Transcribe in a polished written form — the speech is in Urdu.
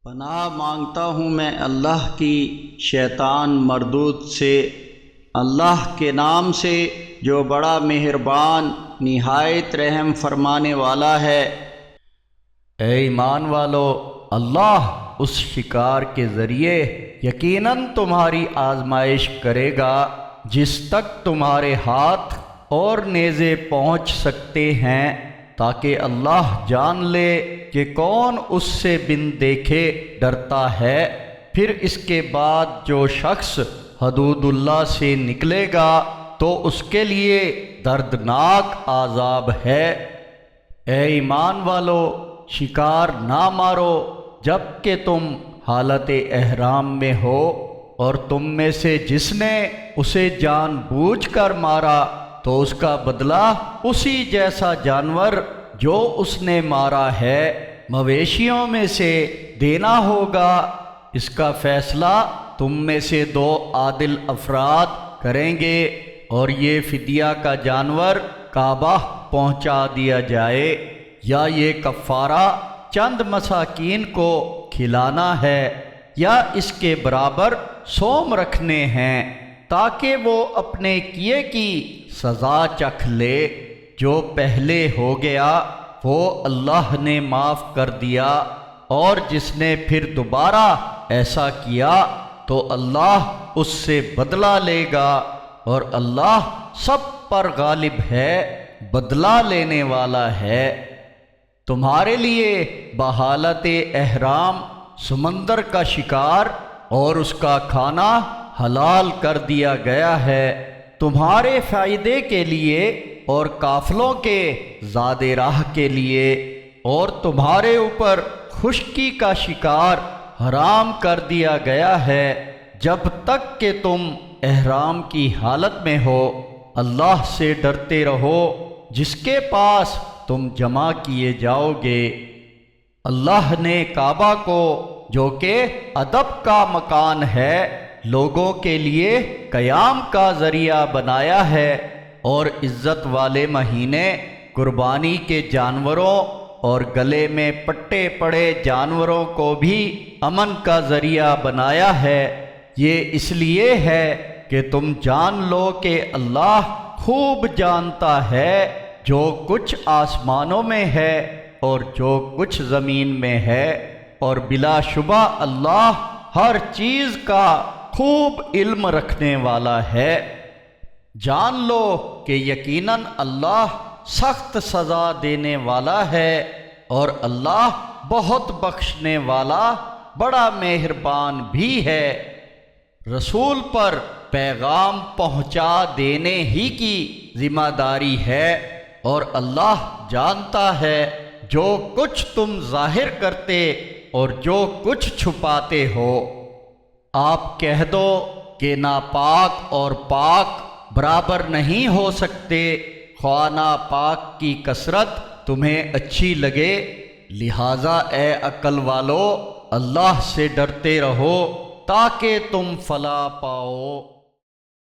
پناہ مانگتا ہوں میں اللہ کی شیطان مردود سے، اللہ کے نام سے جو بڑا مہربان نہایت رحم فرمانے والا ہے۔ اے ایمان والو، اللہ اس شکار کے ذریعے یقیناً تمہاری آزمائش کرے گا جس تک تمہارے ہاتھ اور نیزے پہنچ سکتے ہیں، تاکہ اللہ جان لے کہ کون اس سے بن دیکھے ڈرتا ہے۔ پھر اس کے بعد جو شخص حدود اللہ سے نکلے گا تو اس کے لیے دردناک عذاب ہے۔ اے ایمان والو، شکار نہ مارو جب کہ تم حالت احرام میں ہو، اور تم میں سے جس نے اسے جان بوجھ کر مارا تو اس کا بدلہ اسی جیسا جانور جو اس نے مارا ہے مویشیوں میں سے دینا ہوگا۔ اس کا فیصلہ تم میں سے 2 عادل افراد کریں گے، اور یہ فدیہ کا جانور کعبہ پہنچا دیا جائے، یا یہ کفارہ چند مساکین کو کھلانا ہے، یا اس کے برابر صوم رکھنے ہیں، تاکہ وہ اپنے کیے کی سزا چکھ لے۔ جو پہلے ہو گیا وہ اللہ نے معاف کر دیا، اور جس نے پھر دوبارہ ایسا کیا تو اللہ اس سے بدلہ لے گا، اور اللہ سب پر غالب ہے، بدلہ لینے والا ہے۔ تمہارے لیے بحالت احرام سمندر کا شکار اور اس کا کھانا حلال کر دیا گیا ہے، تمہارے فائدے کے لیے اور قافلوں کے زاد راہ کے لیے، اور تمہارے اوپر خشکی کا شکار حرام کر دیا گیا ہے جب تک کہ تم احرام کی حالت میں ہو۔ اللہ سے ڈرتے رہو جس کے پاس تم جمع کیے جاؤ گے۔ اللہ نے کعبہ کو، جو کہ ادب کا مکان ہے، لوگوں کے لیے قیام کا ذریعہ بنایا ہے، اور عزت والے مہینے قربانی کے جانوروں اور گلے میں پٹے پڑے جانوروں کو بھی امن کا ذریعہ بنایا ہے۔ یہ اس لیے ہے کہ تم جان لو کہ اللہ خوب جانتا ہے جو کچھ آسمانوں میں ہے اور جو کچھ زمین میں ہے، اور بلا شبہ اللہ ہر چیز کا خوب علم رکھنے والا ہے۔ جان لو کہ یقیناً اللہ سخت سزا دینے والا ہے، اور اللہ بہت بخشنے والا بڑا مہربان بھی ہے۔ رسول پر پیغام پہنچا دینے ہی کی ذمہ داری ہے، اور اللہ جانتا ہے جو کچھ تم ظاہر کرتے اور جو کچھ چھپاتے ہو۔ آپ کہہ دو کہ ناپاک اور پاک برابر نہیں ہو سکتے، خواہ ناپاک کی کثرت تمہیں اچھی لگے، لہٰذا اے عقل والو اللہ سے ڈرتے رہو تاکہ تم فلاح پاؤ۔